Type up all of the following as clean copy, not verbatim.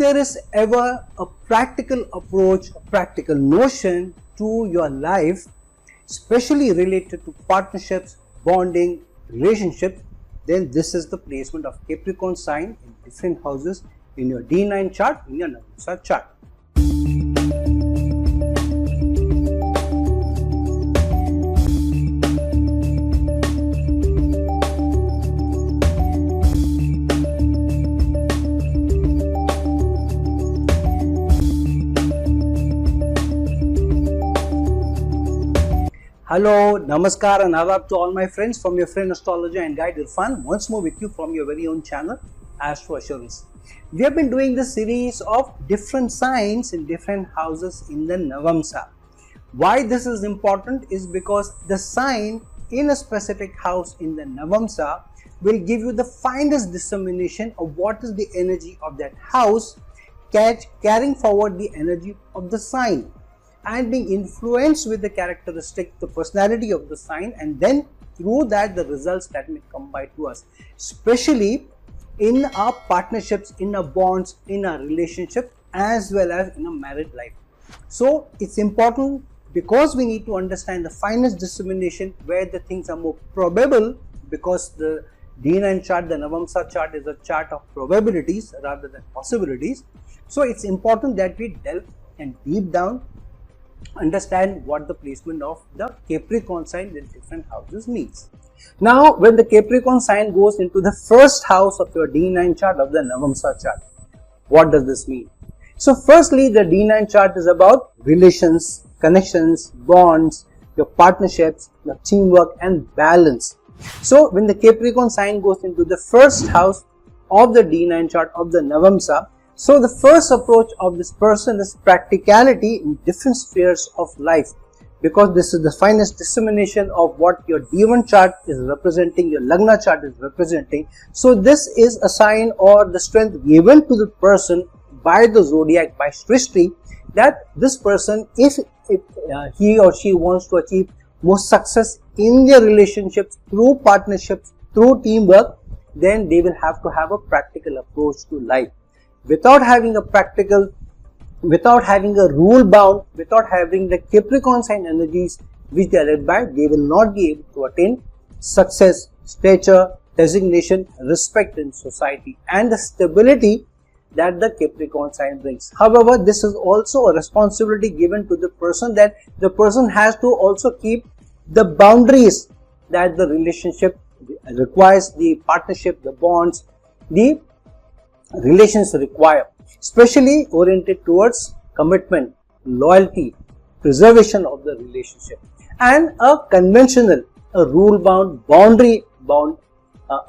there is ever a practical approach, a practical notion to your life, especially related to partnerships, bonding, relationships, then this is the placement of Capricorn sign in different houses in your D9 chart, in your Navamsa chart. Hello, Namaskar and Adab to all my friends from your friend astrologer and guide Irfan, once more with you from your very own channel, Astro Assurance. We have been doing this series of different signs in different houses in the Navamsa. Why this is important is because the sign in a specific house in the Navamsa will give you the finest dissemination of what is the energy of that house, carrying forward the energy of the sign, and being influenced with the characteristic, the personality of the sign, and then through that the results that may come by to us, especially in our partnerships, in our bonds, in our relationship, as well as in a married life. So it's important because we need to understand the finest dissemination where the things are more probable, because the D9 chart, the Navamsa chart, is a chart of probabilities rather than possibilities. So it's important that we delve and deep down understand what the placement of the Capricorn sign in different houses means. Now, when the Capricorn sign goes into the first house of your D9 chart of the Navamsa chart, what does this mean? So, firstly, the D9 chart is about relations, connections, bonds, your partnerships, your teamwork and balance. So, when the Capricorn sign goes into the first house of the D9 chart of the Navamsa, so the first approach of this person is practicality in different spheres of life, because this is the finest dissemination of what your D1 chart is representing, your Lagna chart is representing. So this is a sign or the strength given to the person by the zodiac, by Srishti, that this person, if he or she wants to achieve more success in their relationships, through partnerships, through teamwork, then they will have to have a practical approach to life. Without having a practical, without having a rule bound, without having the Capricorn sign energies which they are led by, they will not be able to attain success, stature, designation, respect in society and the stability that the Capricorn sign brings. However, this is also a responsibility given to the person, that the person has to also keep the boundaries that the relationship requires, the partnership, the bonds, the relations require, especially oriented towards commitment, loyalty, preservation of the relationship, and a conventional, a rule bound, boundary bound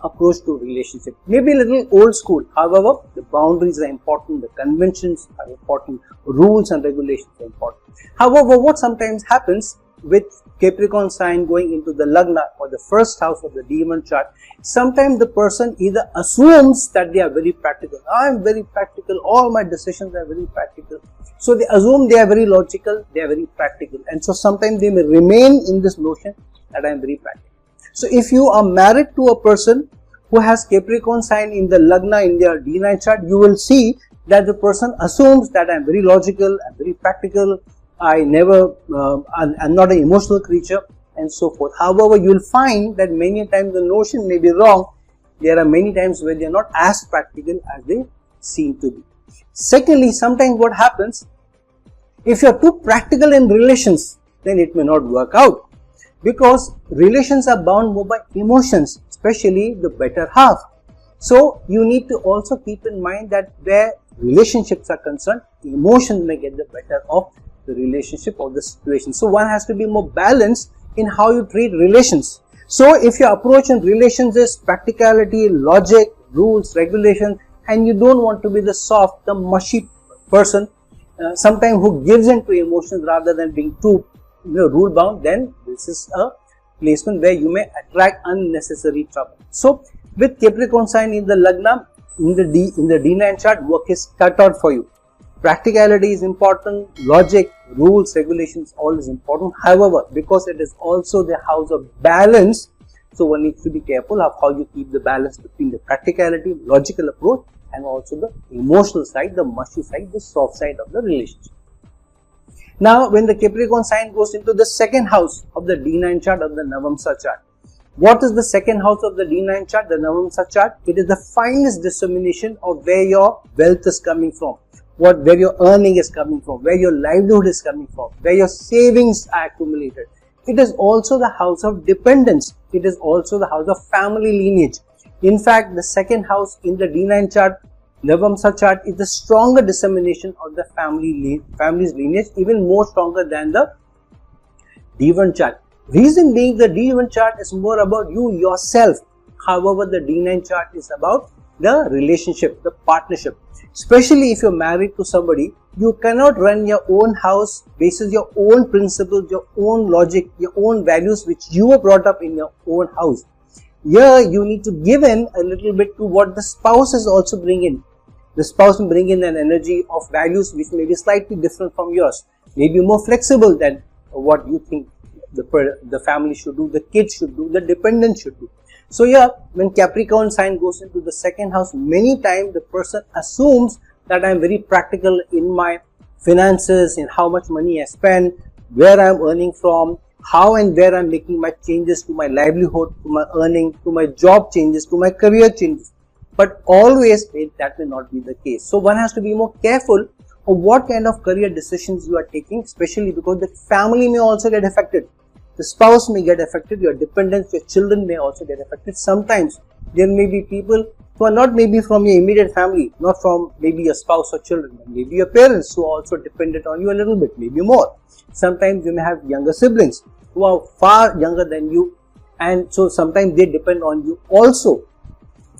approach to relationship. Maybe a little old school, however, the boundaries are important, the conventions are important, rules and regulations are important. However, what sometimes happens with Capricorn sign going into the Lagna or the first house of the D1 chart, sometimes the person either assumes that they are very practical. I am very practical, all my decisions are very practical. So they assume they are very logical, they are very practical, and so sometimes they may remain in this notion that I am very practical. So if you are married to a person who has Capricorn sign in the Lagna in their D9 chart, you will see that the person assumes that I am very logical, I am very practical, I'm not an emotional creature, and so forth. However, you will find that many times the notion may be wrong. There are many times where they are not as practical as they seem to be. Secondly, sometimes what happens, if you are too practical in relations, then it may not work out, because relations are bound more by emotions, especially the better half. So you need to also keep in mind that where relationships are concerned, emotions may get the better of the relationship or the situation. So one has to be more balanced in how you treat relations. So if your approach in relations is practicality, logic, rules, regulations, and you don't want to be the soft, the mushy person, sometimes who gives in to emotions rather than being too rule bound, then this is a placement where you may attract unnecessary trouble. So with Capricorn sign in the Lagna, in the D9 chart, work is cut out for you. Practicality is important, logic, rules, regulations, all is important. However, because it is also the house of balance, so one needs to be careful of how you keep the balance between the practicality, logical approach and also the emotional side, the mushy side, the soft side of the relationship. Now, when the Capricorn sign goes into the second house of the D9 chart of the Navamsa chart, what is the second house of the D9 chart, the Navamsa chart? It is the finest dissemination of where your wealth is coming from, where your earning is coming from, where your livelihood is coming from, where your savings are accumulated. It is also the house of dependence. It is also the house of family lineage. In fact, the second house in the D9 chart, Navamsa chart, is the stronger dissemination of the family's lineage, even more stronger than the D1 chart. Reason being, the D1 chart is more about you yourself. However, the D9 chart is about the relationship, the partnership. Especially if you're married to somebody, you cannot run your own house based on your own principles, your own logic, your own values which you were brought up in your own house. Here, you need to give in a little bit to what the spouse is also bringing in. The spouse will bring in an energy of values which may be slightly different from yours, maybe more flexible than what you think the family should do, the kids should do, the dependents should do. So here, when Capricorn sign goes into the second house, many times the person assumes that I am very practical in my finances, in how much money I spend, where I am earning from, how and where I am making my changes to my livelihood, to my earning, to my job changes, to my career changes. But always that may not be the case. So one has to be more careful of what kind of career decisions you are taking, especially because the family may also get affected. The spouse may get affected, your dependents, your children may also get affected. Sometimes there may be people who are not maybe from your immediate family, not from maybe your spouse or children, maybe your parents who are also dependent on you a little bit, maybe more. Sometimes you may have younger siblings who are far younger than you, and so sometimes they depend on you also,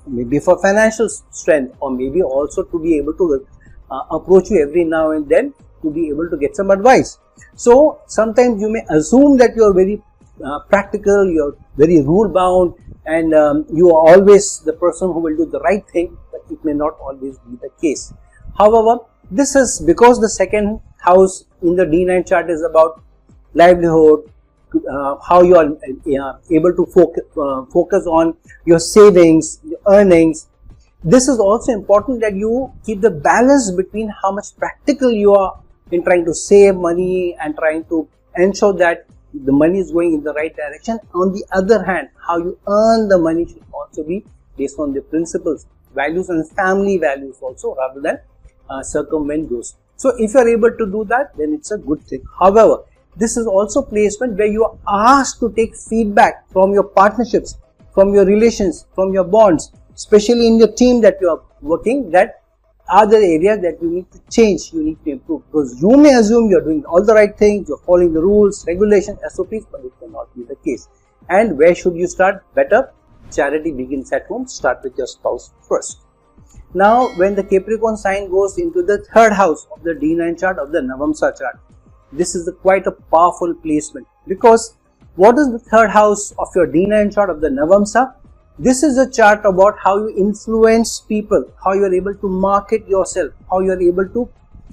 maybe for financial strength, or maybe also to be able to approach you every now and then to be able to get some advice. So sometimes you may assume that you are very practical, you are very rule bound, and you are always the person who will do the right thing, but it may not always be the case. However, this is because the second house in the D9 chart is about livelihood, how you are able to focus on your savings, your earnings. This is also important that you keep the balance between how much practical you are in trying to save money and trying to ensure that the money is going in the right direction. On the other hand, how you earn the money should also be based on the principles, values and family values also, rather than circumvent those. So if you are able to do that, then it's a good thing. However, this is also placement where you are asked to take feedback from your partnerships, from your relations, from your bonds, especially in your team that you are working, that are the areas that you need to change, you need to improve. Because you may assume you are doing all the right things, you are following the rules, regulations, SOPs, but it cannot be the case. And where should you start? Better, charity begins at home. Start with your spouse first. Now, when the Capricorn sign goes into the third house of the D9 chart of the Navamsa chart, this is quite a powerful placement, because what is the third house of your D9 chart of the Navamsa? This is a chart about how you influence people, how you are able to market yourself, how you are able to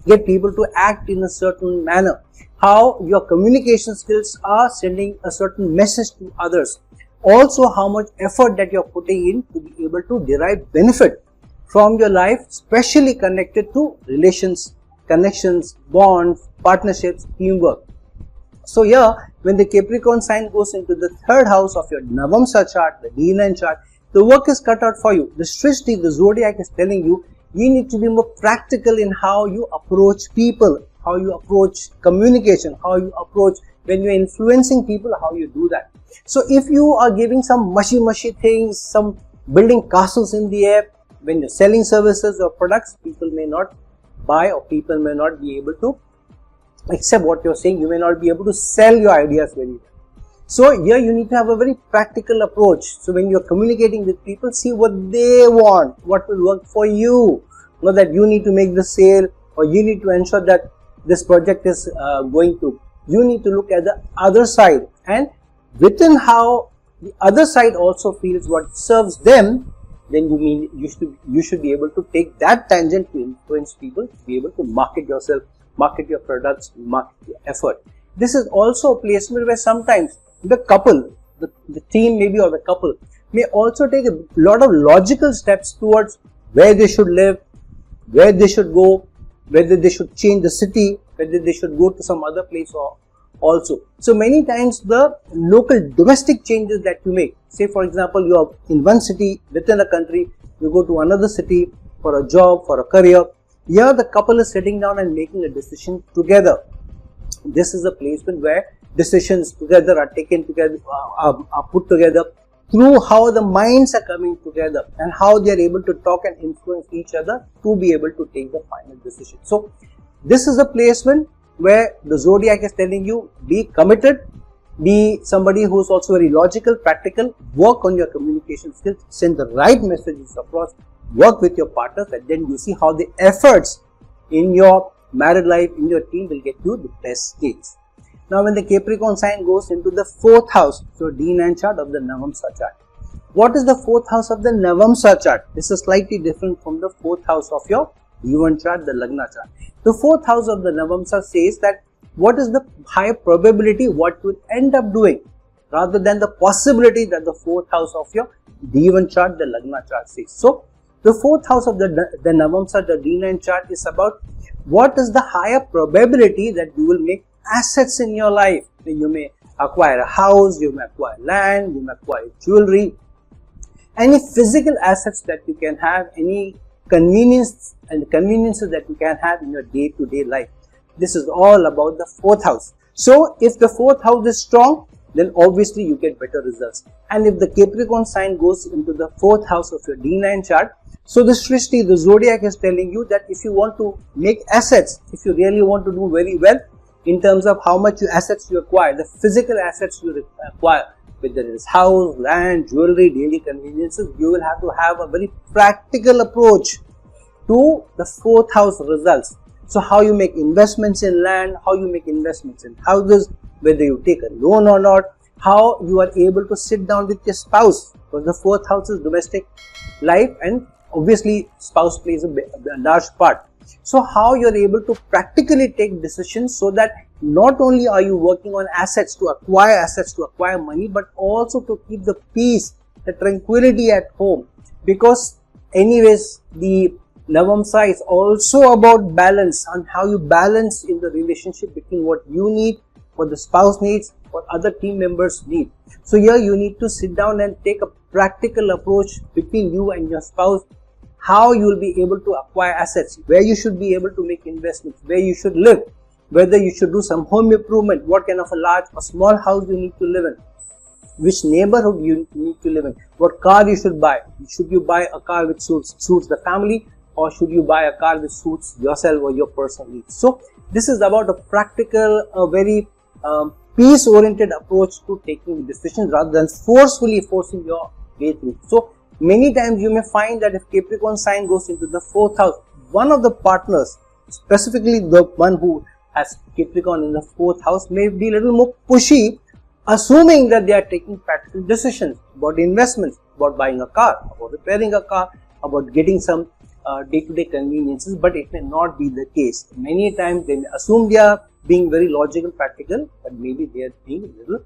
get people to act in a certain manner, how your communication skills are sending a certain message to others. Also, how much effort that you are putting in to be able to derive benefit from your life, especially connected to relations, connections, bonds, partnerships, teamwork. So here, when the Capricorn sign goes into the third house of your Navamsa chart, the D9 chart, the work is cut out for you. The Srishti, the zodiac is telling you, you need to be more practical in how you approach people, how you approach communication, how you approach when you are influencing people, how you do that. So if you are giving some mushy things, some building castles in the air, when you're selling services or products, people may not buy, or people may not be able to accept what you're saying. You may not be able to sell your ideas very well. So here you need to have a very practical approach. So when you're communicating with people, see what they want, what will work for you. Not that you need to make the sale, or you need to ensure that this project is going to. You need to look at the other side, and within how the other side also feels what serves them, then you should be able to take that tangent to influence people, to be able to market yourself, market your products, market your effort. This is also a placement where sometimes the couple, the team maybe, or the couple may also take a lot of logical steps towards where they should live, where they should go, whether they should change the city, whether they should go to some other place or also. So many times the local domestic changes that you make, say for example you are in one city within a country, you go to another city for a job, for a career, here the couple is sitting down and making a decision together. This is a placement where decisions together are taken together, are put together through how the minds are coming together and how they are able to talk and influence each other to be able to take the final decision. So this is a placement where the zodiac is telling you, be committed, be somebody who is also very logical, practical, work on your communication skills, send the right messages across, work with your partners, and then you see how the efforts in your married life, in your team will get you the best gains. Now when the Capricorn sign goes into the 4th house, so D9 chart of the Navamsa chart. What is the 4th house of the Navamsa chart? This is slightly different from the 4th house of your D1 chart, the Lagna chart. The 4th house of the Navamsa says that what is the high probability what you will end up doing, rather than the possibility that the 4th house of your D1 chart, the Lagna chart says. So the 4th house of the Navamsa, the D9 chart is about what is the higher probability that you will make assets in your life. You may acquire a house, you may acquire land, you may acquire jewelry, any physical assets that you can have, any conveniences that you can have in your day-to-day life. This is all about the 4th house. So if the 4th house is strong, then obviously you get better results. And if the Capricorn sign goes into the 4th house of your D9 chart, so the Srishti, the zodiac is telling you that if you want to make assets, if you really want to do very well in terms of how much assets you acquire, the physical assets you acquire, whether it is house, land, jewelry, daily conveniences, you will have to have a very practical approach to the 4th house results. So how you make investments in land, how you make investments in houses, whether you take a loan or not, how you are able to sit down with your spouse, because the 4th house is domestic life and obviously spouse plays a large part. So how you are able to practically take decisions so that not only are you working on assets, to acquire money, but also to keep the peace, the tranquility at home, because anyways the Navamsa is also about balance, and how you balance in the relationship between what you need, what the spouse needs, what other team members need. So here you need to sit down and take a practical approach between you and your spouse, how you will be able to acquire assets, where you should be able to make investments, where you should live, whether you should do some home improvement, what kind of a large or small house you need to live in, which neighborhood you need to live in, what car you should buy. Should you buy a car which suits the family, or should you buy a car which suits yourself or your personal needs? So this is about a practical, a very peace-oriented approach to taking decisions rather than forcefully forcing your way through. So many times you may find that if Capricorn sign goes into the 4th house, one of the partners, specifically the one who has Capricorn in the 4th house, may be a little more pushy, assuming that they are taking practical decisions about investments, about buying a car, about repairing a car, about getting some day-to-day conveniences, but it may not be the case. Many times they may assume they are being very logical, practical, but maybe they are being a little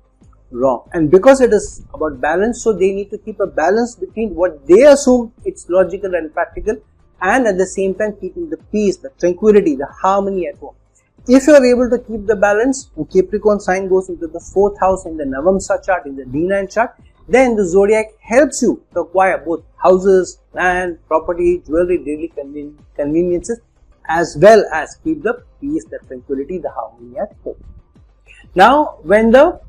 wrong. And because it is about balance, so they need to keep a balance between what they assume it's logical and practical, and at the same time keeping the peace, the tranquility, the harmony at home. If you are able to keep the balance, and Capricorn sign goes into the 4th house in the Navamsa chart, in the D9 chart, then the zodiac helps you to acquire both houses, land, property, jewelry, daily conveniences, as well as keep the peace, the tranquility, the harmony at home. Now, when the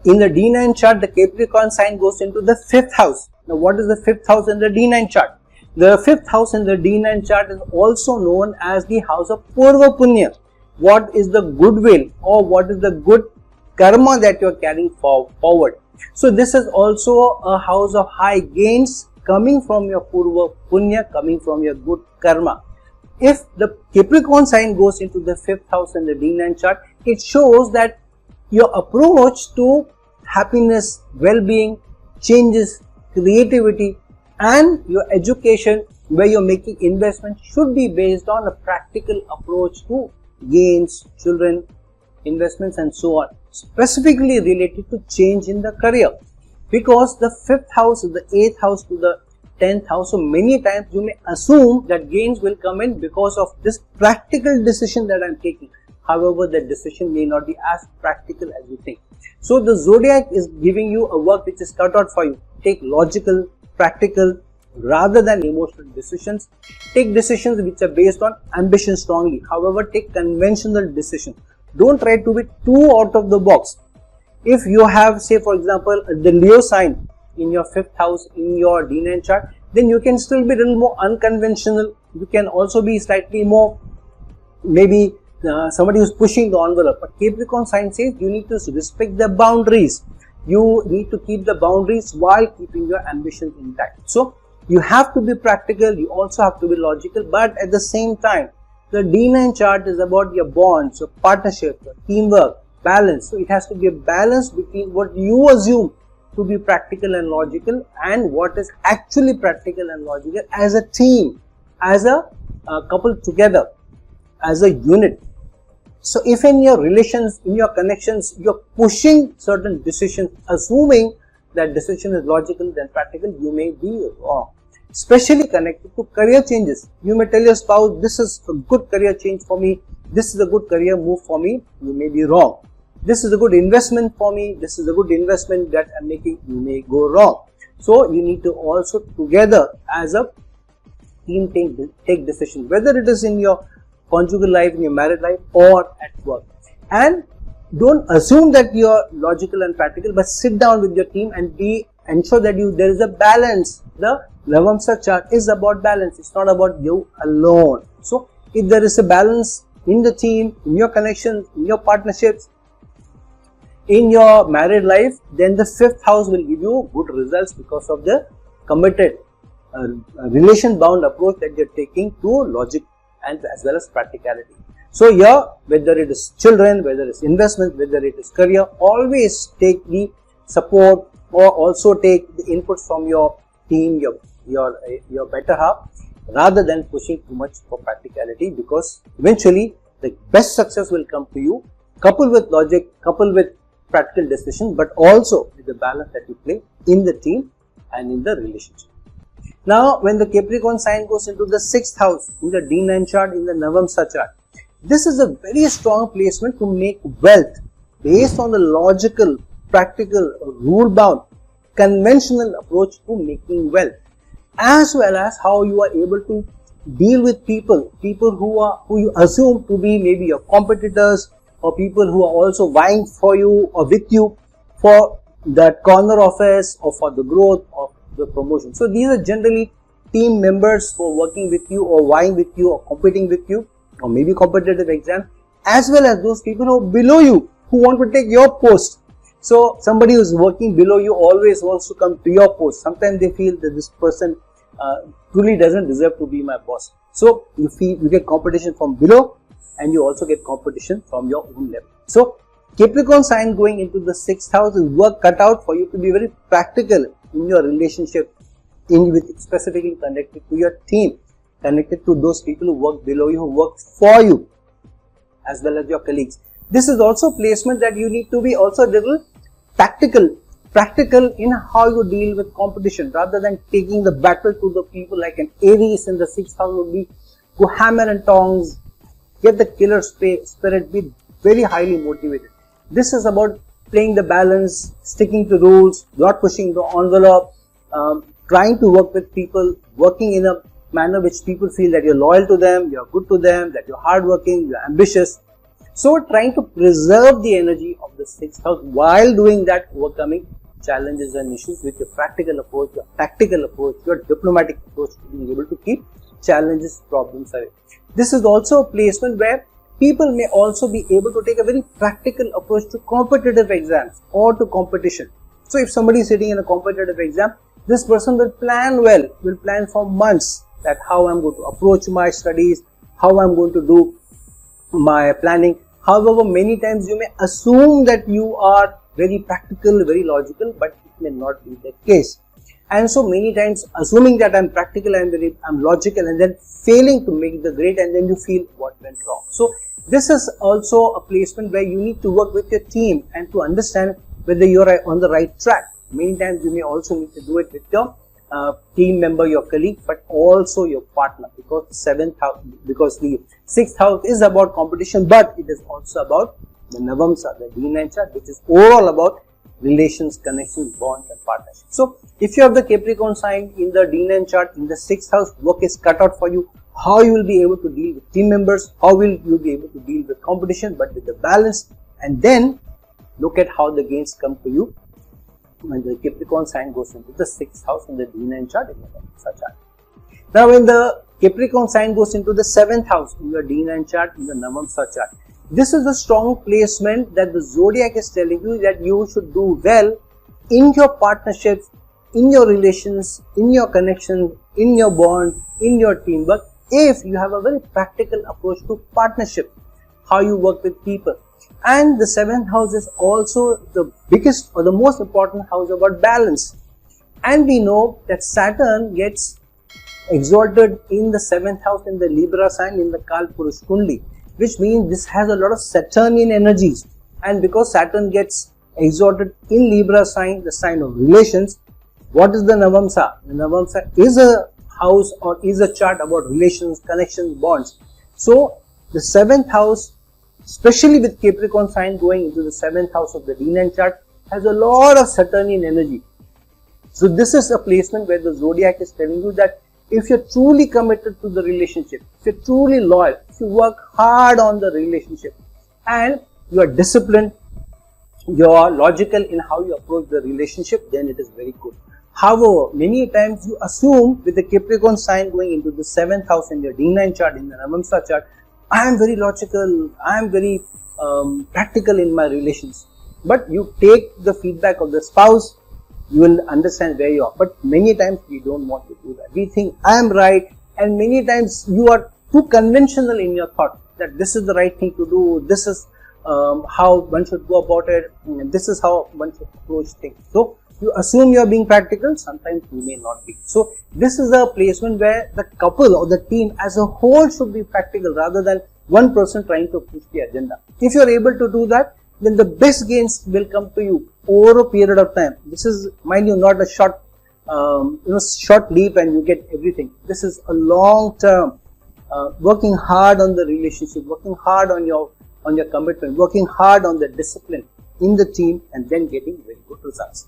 in the D9 chart, the Capricorn sign goes into the 5th house. Now, what is the 5th house in the D9 chart? The 5th house in the D9 chart is also known as the house of Purva Punya. What is the goodwill, or what is the good karma that you are carrying forward? So this is also a house of high gains coming from your Purva Punya, coming from your good karma. If the Capricorn sign goes into the 5th house in the D9 chart, it shows that your approach to happiness, well-being, changes, creativity, and your education, where you're making investments, should be based on a practical approach to gains, children, investments, and so on, specifically related to change in the career. Because the 5th house is the 8th house to the 10th house. So many times you may assume that gains will come in because of this practical decision that I am taking. However, the decision may not be as practical as you think. So the zodiac is giving you a work which is cut out for you. Take logical, practical rather than emotional decisions. Take decisions which are based on ambition strongly. However, take conventional decisions. Don't try to be too out of the box. If you have, say for example, the Leo sign in your 5th house in your D9 chart, then you can still be a little more unconventional. You can also be slightly more, maybe somebody who's pushing the envelope. But Capricorn sign says you need to respect the boundaries. You need to keep the boundaries while keeping your ambitions intact. So you have to be practical, you also have to be logical, but at the same time, the D9 chart is about your bonds, your partnership, your teamwork, balance. So it has to be a balance between what you assume to be practical and logical and what is actually practical and logical as a team, as a couple together, as a unit. So if in your relations, in your connections, you're pushing certain decisions, assuming that decision is logical than practical, you may be wrong. Especially connected to career changes. You may tell your spouse, this is a good career change for me, this is a good career move for me, you may be wrong. This is a good investment for me, this is a good investment that I'm making, you may go wrong. So you need to also together as a team take decisions, whether it is in your conjugal life, in your married life or at work. And don't assume that you're logical and practical, but sit down with your team and ensure that there is a balance. The Navamsa chart is about balance. It's not about you alone. So if there is a balance in the team, in your connections, in your partnerships, in your married life, then the 5th house will give you good results because of the committed relation bound approach that you're taking to logic and as well as practicality. So here, whether it is children, whether it's investment, whether it is career, always take the support or also take the inputs from your team, your better half, rather than pushing too much for practicality, because eventually the best success will come to you, coupled with logic, coupled with practical decision, but also with the balance that you play in the team and in the relationship. Now, when the Capricorn sign goes into the 6th house in the D9 chart, in the Navamsa chart, this is a very strong placement to make wealth based on the logical, practical, rule-bound, conventional approach to making wealth, as well as how you are able to deal with people who you assume to be maybe your competitors or people who are also vying for you or with you for that corner office or for the growth of the promotion. So these are generally team members who are working with you or vying with you or competing with you, or maybe competitive exam, as well as those people who are below you who want to take your post. So somebody who is working below you always wants to come to your post. Sometimes they feel that this person truly doesn't deserve to be my boss. So you get competition from below and you also get competition from your own level. So Capricorn sign going into the 6th house is work cut out for you to be very practical in your relationship, specifically connected to your team, connected to those people who work below you, who work for you, as well as your colleagues. This is also placement that you need to be also a little practical in how you deal with competition, rather than taking the battle to the people. Like an Aries in the 6th house would be go hammer and tongs, get the killer spirit, be very highly motivated. This is about playing the balance, sticking to rules, not pushing the envelope, trying to work with people, working in a manner which people feel that you're loyal to them, you're good to them, that you're hardworking, you're ambitious. So trying to preserve the energy of the 6th house while doing that, overcoming challenges and issues with your practical approach, your tactical approach, your diplomatic approach to being able to keep challenges, problems away. This is also a placement where people may also be able to take a very practical approach to competitive exams or to competition. So if somebody is sitting in a competitive exam, this person will plan well, will plan for months that how I'm going to approach my studies, how I'm going to do my planning. However, many times you may assume that you are very practical, very logical, but it may not be the case. And so many times assuming that I'm practical, I'm logical, and then failing to make the grade, and then you feel what went wrong. So this is also a placement where you need to work with your team and to understand whether you're on the right track. Many times you may also need to do it with your team member, your colleague, but also your partner, because the 6th house is about competition, but it is also about the Navamsa, the D9 chart, which is overall about relations, connections, bonds and partnerships. So if you have the Capricorn sign in the D9 chart in the 6th house, work is cut out for you. How you will be able to deal with team members, how will you be able to deal with competition, but with the balance, and then look at how the gains come to you when the Capricorn sign goes into the 6th house in the D9 chart in the Navamsa chart. Now when the Capricorn sign goes into the 7th house in your D9 chart in the Navamsa chart, this is a strong placement that the zodiac is telling you that you should do well in your partnerships, in your relations, in your connections, in your bond, in your teamwork, if you have a very practical approach to partnership, how you work with people. And the 7th house is also the biggest or the most important house about balance. And we know that Saturn gets exalted in the 7th house in the Libra sign in the Kalpurush Kundi, which means this has a lot of Saturnian energies. And because Saturn gets exalted in Libra sign, the sign of relations, what is the Navamsa? The Navamsa is a house or is a chart about relations, connections, bonds. So the 7th house, especially with Capricorn sign going into the 7th house of the D9 chart, has a lot of Saturnian energy. So this is a placement where the zodiac is telling you that if you're truly committed to the relationship, if you're truly loyal, if you work hard on the relationship and you are disciplined, you are logical in how you approach the relationship, then it is very good. However, many times you assume with the Capricorn sign going into the 7th house in your D9 chart, in the Navamsa chart, I am very logical, I am very practical in my relations. But you take the feedback of the spouse, you will understand where you are. But many times we don't want to do that. We think I am right, and many times you are too conventional in your thought that this is the right thing to do, this is how one should go about it, and this is how one should approach things. So you assume you are being practical, sometimes you may not be. So this is a placement where the couple or the team as a whole should be practical rather than one person trying to push the agenda. If you are able to do that, then the best gains will come to you over a period of time. This is, mind you, not a short leap and you get everything. This is a long term, working hard on the relationship, working hard on your commitment, working hard on the discipline in the team, and then getting very good results.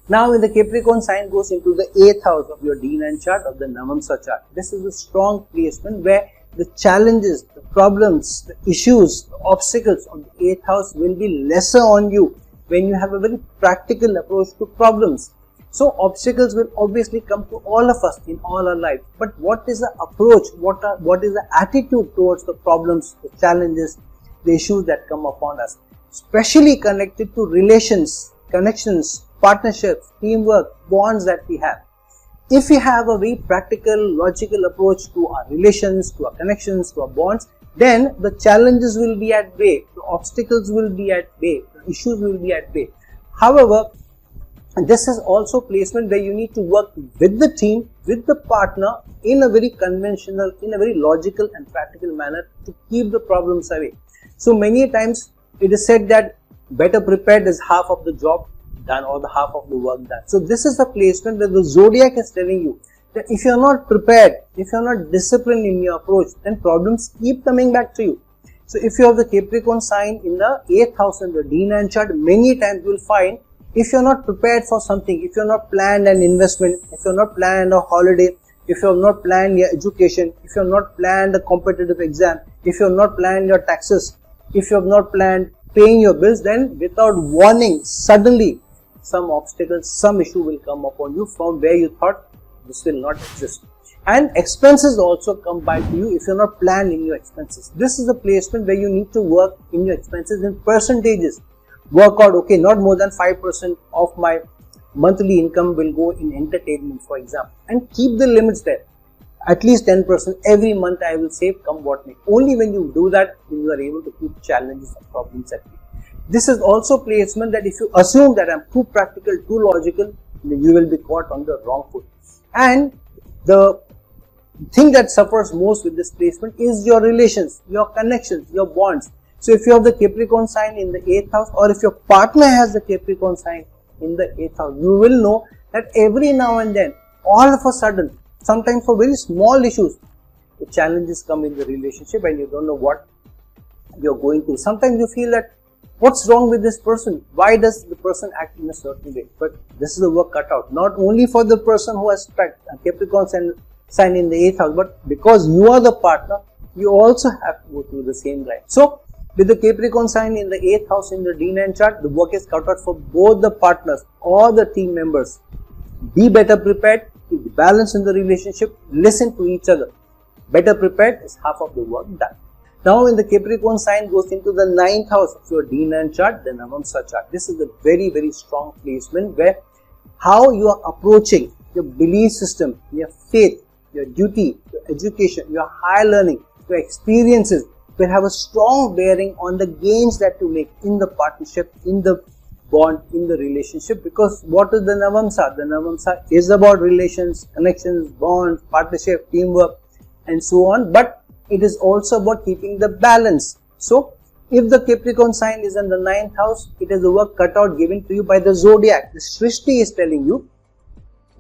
Now when the Capricorn sign goes into the 8th house of your D9 chart of the Navamsa chart, this is a strong placement where the challenges, the problems, the issues, the obstacles of the 8th house will be lesser on you when you have a very practical approach to problems. So obstacles will obviously come to all of us in all our lives, but what is the approach, what is the attitude towards the problems, the challenges, the issues that come upon us, especially connected to relations, connections, partnerships, teamwork, bonds that we have. If we have a very practical, logical approach to our relations, to our connections, to our bonds, then the challenges will be at bay, the obstacles will be at bay, the issues will be at bay. However, this is also placement where you need to work with the team, with the partner in a very conventional, in a very logical and practical manner to keep the problems away. So many times it is said that better prepared is half of the job done or the half of the work done. So this is the placement where the zodiac is telling you that if you are not prepared, if you are not disciplined in your approach, then problems keep coming back to you. So if you have the Capricorn sign in the 8th house in the D9 chart, many times you will find if you are not prepared for something, if you are not planned an investment, if you are not planned a holiday, if you have not planned your education, if you have not planned a competitive exam, if you have not planned your taxes, if you have not planned paying your bills, then without warning, suddenly some obstacles, some issue will come upon you from where you thought this will not exist. And expenses also come by to you if you're not planned in your expenses. This is a placement where you need to work in your expenses in percentages. Work out, okay, not more than 5% of my monthly income will go in entertainment, for example, and keep the limits there. At least 10% every month I will save, come what may. Only when you do that, you are able to keep challenges and problems at bay. This is also placement that if you assume that I'm too practical, too logical, then you will be caught on the wrong foot. And the thing that suffers most with this placement is your relations, your connections, your bonds. So if you have the Capricorn sign in the 8th house, or if your partner has the Capricorn sign in the 8th house, you will know that every now and then all of a sudden, sometimes for very small issues, the challenges come in the relationship and you don't know what you're going through. Sometimes you feel that, what's wrong with this person? Why does the person act in a certain way? But this is the work cut out. Not only for the person who has a Capricorn sign in the 8th house, but because you are the partner, you also have to go through the same grind. So, with the Capricorn sign in the 8th house in the D9 chart, the work is cut out for both the partners or the team members. Be better prepared, keep balance in the relationship, listen to each other. Better prepared is half of the work done. Now, when the Capricorn sign goes into the 9th house of your D9 chart, the Navamsa chart, this is a very, very strong placement where how you are approaching your belief system, your faith, your duty, your education, your higher learning, your experiences will have a strong bearing on the gains that you make in the partnership, in the bond, in the relationship. Because what is the Navamsa? The Navamsa is about relations, connections, bonds, partnership, teamwork, and so on. But it is also about keeping the balance. So, if the Capricorn sign is in the 9th house, it is a work cut out given to you by the zodiac. The Srishti is telling you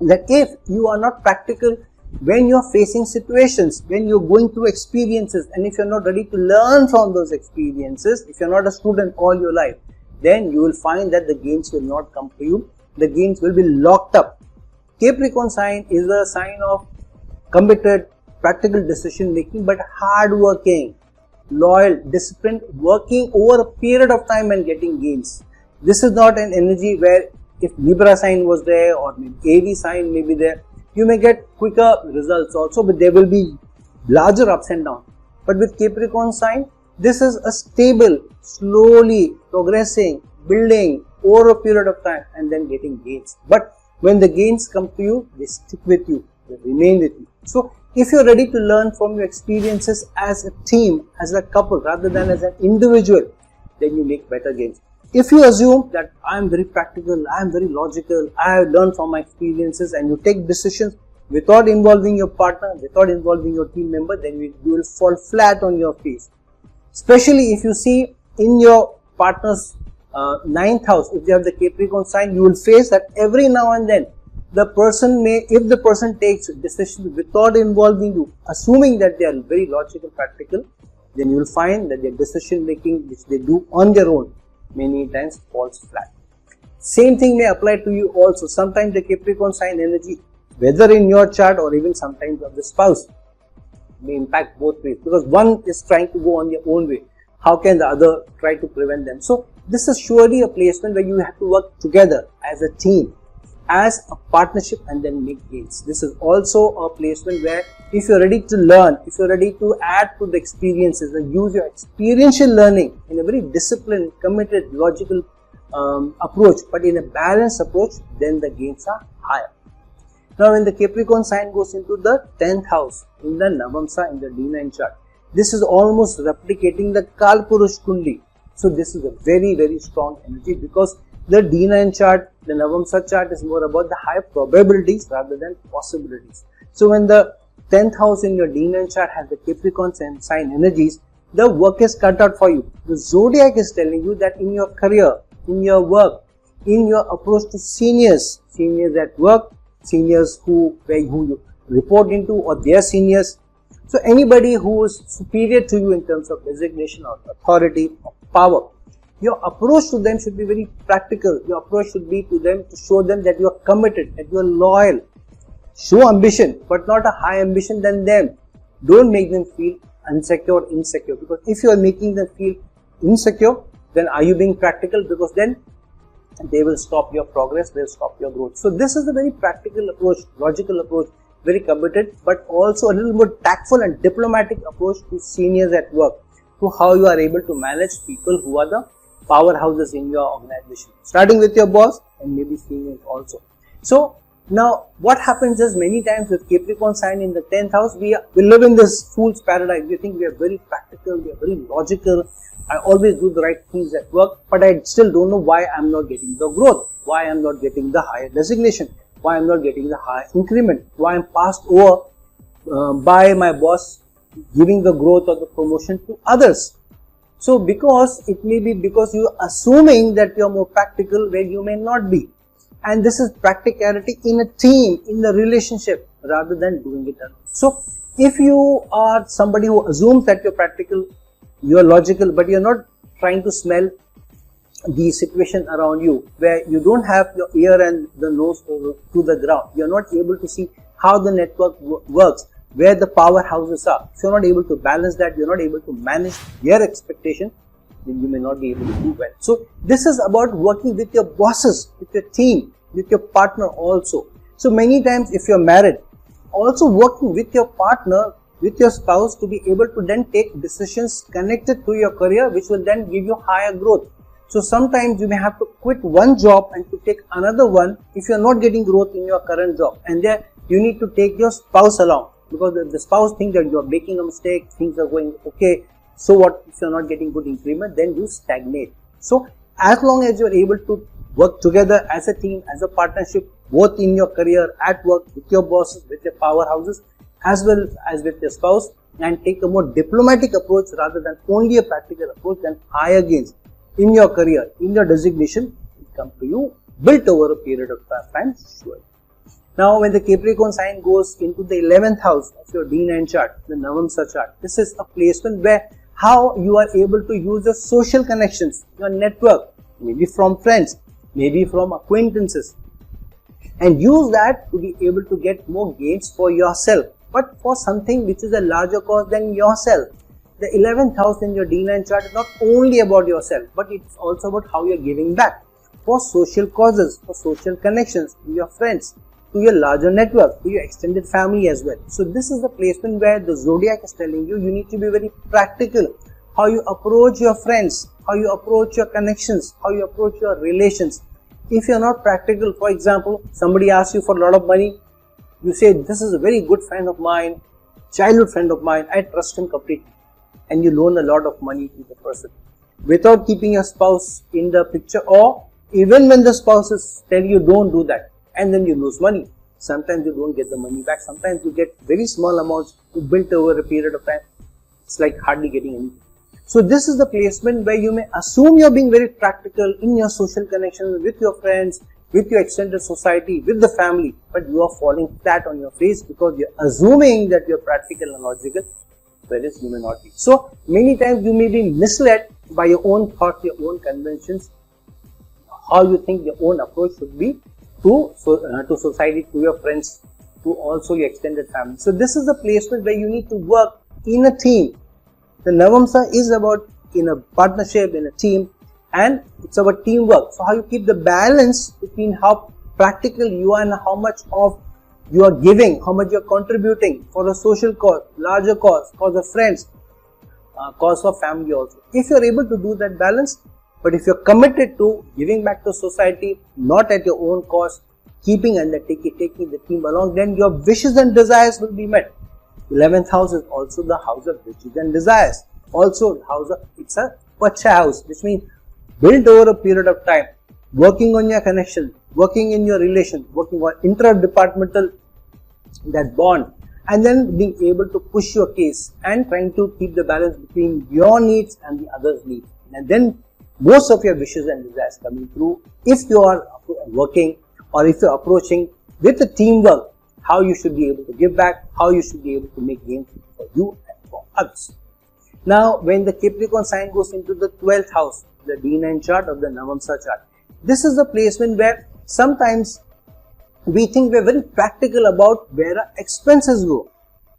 that if you are not practical when you are facing situations, when you are going through experiences, and if you are not ready to learn from those experiences, if you are not a student all your life, then you will find that the gains will not come to you. The gains will be locked up. Capricorn sign is a sign of committed, practical decision making, but hard working, loyal, disciplined, working over a period of time and getting gains. This is not an energy where if Libra sign was there or maybe AV sign may be there, you may get quicker results also, but there will be larger ups and downs. But with Capricorn sign, this is a stable, slowly progressing, building over a period of time and then getting gains. But when the gains come to you, they stick with you, they remain with you. So, if you're ready to learn from your experiences as a team, as a couple, rather than as an individual, then you make better gains. If you assume that I am very practical, I am very logical, I have learned from my experiences, and you take decisions without involving your partner, without involving your team member, then you will fall flat on your face. Especially if you see in your partner's 9th house, if they have the Capricorn sign, you will face that every now and then the person may, if the person takes decisions without involving you, assuming that they are very logical, practical, then you will find that their decision making which they do on their own many times falls flat. Same thing may apply to you also. Sometimes the Capricorn sign energy, whether in your chart or even sometimes of the spouse, may impact both ways, because one is trying to go on their own way. How can the other try to prevent them? So this is surely a placement where you have to work together as a team, as a partnership, and then make gains. This is also a placement where if you're ready to learn, if you're ready to add to the experiences and use your experiential learning in a very disciplined, committed, logical approach, but in a balanced approach, then the gains are higher. Now, when the Capricorn sign goes into the 10th house in the Navamsa in the D9 chart, this is almost replicating the Kalpurush Kundi. So, this is a very, very strong energy, because the D9 chart, the Navamsa chart is more about the high probabilities rather than possibilities. So, when the 10th house in your D9 chart has the Capricorn sign energies, the work is cut out for you. The zodiac is telling you that in your career, in your work, in your approach to seniors at work, seniors who you report into or their seniors. So, anybody who is superior to you in terms of designation or authority or power, your approach to them should be very practical. Your approach should be to them to show them that you are committed, that you are loyal. Show ambition, but not a high ambition than them. Don't make them feel insecure. Because if you are making them feel insecure, then are you being practical? Because then they will stop your progress, they will stop your growth. So this is a very practical approach, logical approach, very committed, but also a little more tactful and diplomatic approach to seniors at work, to how you are able to manage people who are the powerhouses in your organization, starting with your boss and maybe seniors also. So now what happens is, many times with Capricorn sign in the 10th house, we live in this fool's paradise. We think we are very practical, we are very logical. I always do the right things at work, but I still don't know why I am not getting the growth, why I am not getting the higher designation, why I am not getting the higher increment, why I am passed over by my boss giving the growth or the promotion to others. So because it may be because you are assuming that you are more practical where you may not be. And this is practicality in a team, in the relationship, rather than doing it alone. So if you are somebody who assumes that you're practical, you're logical, but you're not trying to smell the situation around you, where you don't have your ear and the nose to the ground, you're not able to see how the network works, where the powerhouses are. If you're not able to balance that, you're not able to manage their expectation, then you may not be able to do well. So this is about working with your bosses, with your team, with your partner also. So many times if you're married, also working with your partner, with your spouse, to be able to then take decisions connected to your career, which will then give you higher growth. So sometimes you may have to quit one job and to take another one if you're not getting growth in your current job, and there you need to take your spouse along, because the spouse thinks that you're making a mistake, things are going okay. So what if you're not getting good increment? Then you stagnate. So as long as you're able to work together as a team, as a partnership, both in your career, at work, with your bosses, with your powerhouses, as well as with your spouse, and take a more diplomatic approach rather than only a practical approach, then higher gains in your career, in your designation, will come to you, built over a period of time, sure. Now, when the Capricorn sign goes into the 11th house of your D9 chart, the Navamsa chart, this is a placement where how you are able to use your social connections, your network, maybe from friends, maybe from acquaintances, and use that to be able to get more gains for yourself, but for something which is a larger cause than yourself. The 11th house in your D9 chart is not only about yourself, but it's also about how you're giving back for social causes, for social connections, to your friends, to your larger network, to your extended family as well. So this is the placement where the zodiac is telling you, you need to be very practical. How you approach your friends, how you approach your connections, how you approach your relations. If you're not practical, for example, somebody asks you for a lot of money, you say, this is a very good friend of mine, childhood friend of mine, I trust him completely. And you loan a lot of money to the person without keeping your spouse in the picture, or even when the spouses tell you don't do that, and then you lose money. Sometimes you don't get the money back, sometimes you get very small amounts built over a period of time. It's like hardly getting anything. So this is the placement where you may assume you're being very practical in your social connections with your friends, with your extended society, with the family, but you are falling flat on your face because you're assuming that you're practical and logical, whereas you may not be. So many times you may be misled by your own thoughts, your own conventions, how you think your own approach should be to society, to your friends, to also your extended family. So this is the placement where you need to work in a team. The Navamsa is about in a partnership, in a team, and it's about teamwork. So how you keep the balance between how practical you are and how much of you are giving, how much you are contributing for a social cause, larger cause of friends, cause of family also. If you are able to do that balance, but if you are committed to giving back to society, not at your own cost, keeping and taking the team along, then your wishes and desires will be met. 11th house is also the house of wishes and desires. Also, the house of, it's a Pacha house, which means built over a period of time, working on your connection, working in your relation, working on intra-departmental, that bond, and then being able to push your case and trying to keep the balance between your needs and the other's needs. And then most of your wishes and desires coming through if you are working or if you're approaching with a teamwork, how you should be able to give back, how you should be able to make gains for you and for others. Now, when the Capricorn sign goes into the 12th house, the D9 chart of the Navamsa chart, this is the placement where sometimes we think we're very practical about where our expenses go.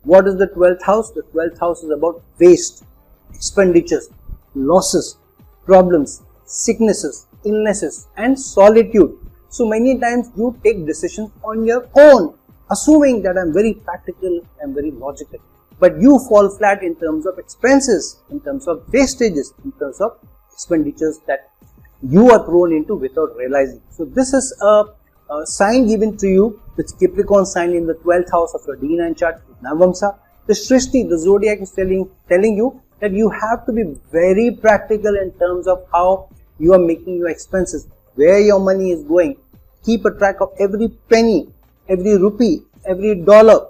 What is the 12th house? The 12th house is about waste, expenditures, losses, problems, sicknesses, illnesses, and solitude. So many times you take decisions on your own, assuming that I'm very practical, I'm very logical, but you fall flat in terms of expenses, in terms of wastages, in terms of expenditures that you are thrown into without realizing. So this is a sign given to you, the Capricorn sign in the 12th house of your D9 chart, Navamsa. The Srishti, the zodiac, is telling you that you have to be very practical in terms of how you are making your expenses, where your money is going. Keep a track of every penny, every rupee, every dollar,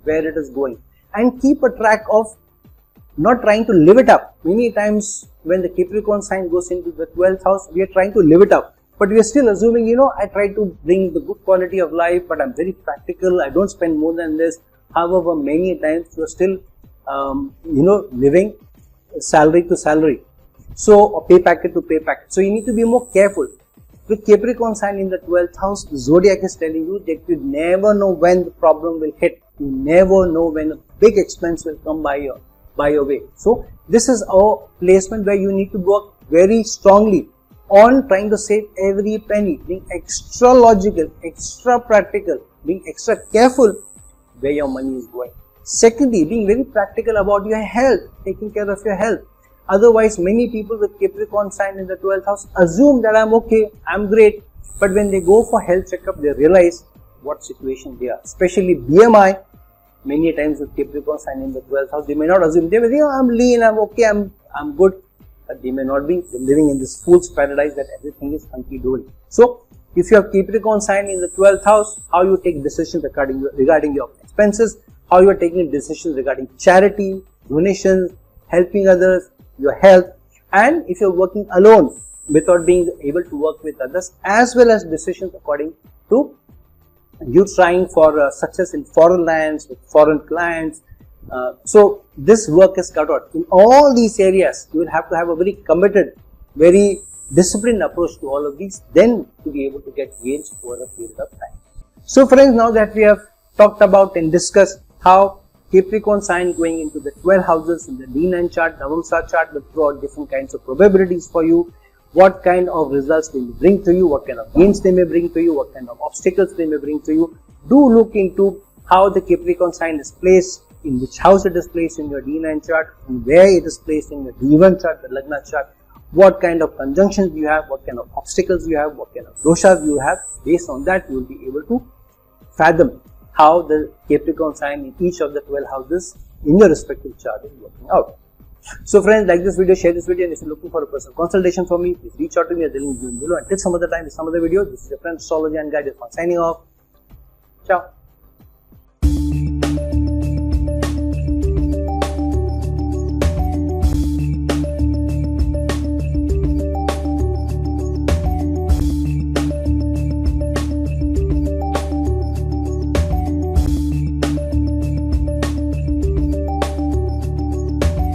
where it is going, and keep a track of not trying to live it up. Many times when the Capricorn sign goes into the 12th house, we are trying to live it up. but we are still assuming, I try to bring the good quality of life, but I'm very practical. I don't spend more than this. However, many times you are still, living salary to salary. So, or pay packet to pay packet. So, you need to be more careful. With Capricorn sign in the 12th house, the zodiac is telling you that you never know when the problem will hit. You never know when a big expense will come by your way. So, this is a placement where you need to work very strongly on trying to save every penny, being extra logical, extra practical, being extra careful where your money is going. Secondly, being very practical about your health, taking care of your health. Otherwise, many people with Capricorn sign in the 12th house assume that I'm okay, I'm great. But when they go for health checkup, they realize what situation they are. Especially BMI, many times with Capricorn sign in the 12th house, they may not assume, they may think, I'm lean, I'm okay, I'm good. But they may not be living in this fool's paradise that everything is hunky-dory. So, if you have Capricorn sign in the 12th house, how you take decisions regarding your expenses, how you are taking decisions regarding charity, donations, helping others, your health, and if you're working alone without being able to work with others, as well as decisions according to you trying for success in foreign lands, with foreign clients. So this work is cut out. In all these areas, you will have to have a very committed, very disciplined approach to all of these, then to be able to get gains over a period of time. So friends, now that we have talked about and discussed how Capricorn sign going into the 12 houses in the D9 chart, Navamsa chart will throw out different kinds of probabilities for you, what kind of results they may bring to you, what kind of gains they may bring to you, what kind of obstacles they may bring to you. Do look into how the Capricorn sign is placed, in which house it is placed in your D9 chart, and where it is placed in your D1 chart, the Lagna chart, what kind of conjunctions you have, what kind of obstacles you have, what kind of doshas you have. Based on that, you will be able to fathom how the Capricorn sign in each of the 12 houses in your respective chart is working out. So friends, like this video, share this video, and if you're looking for a personal consultation from me, please reach out to me at the link given below. Until some other time, with some other video, this is your friend astrology and guide Irfan signing off. Ciao.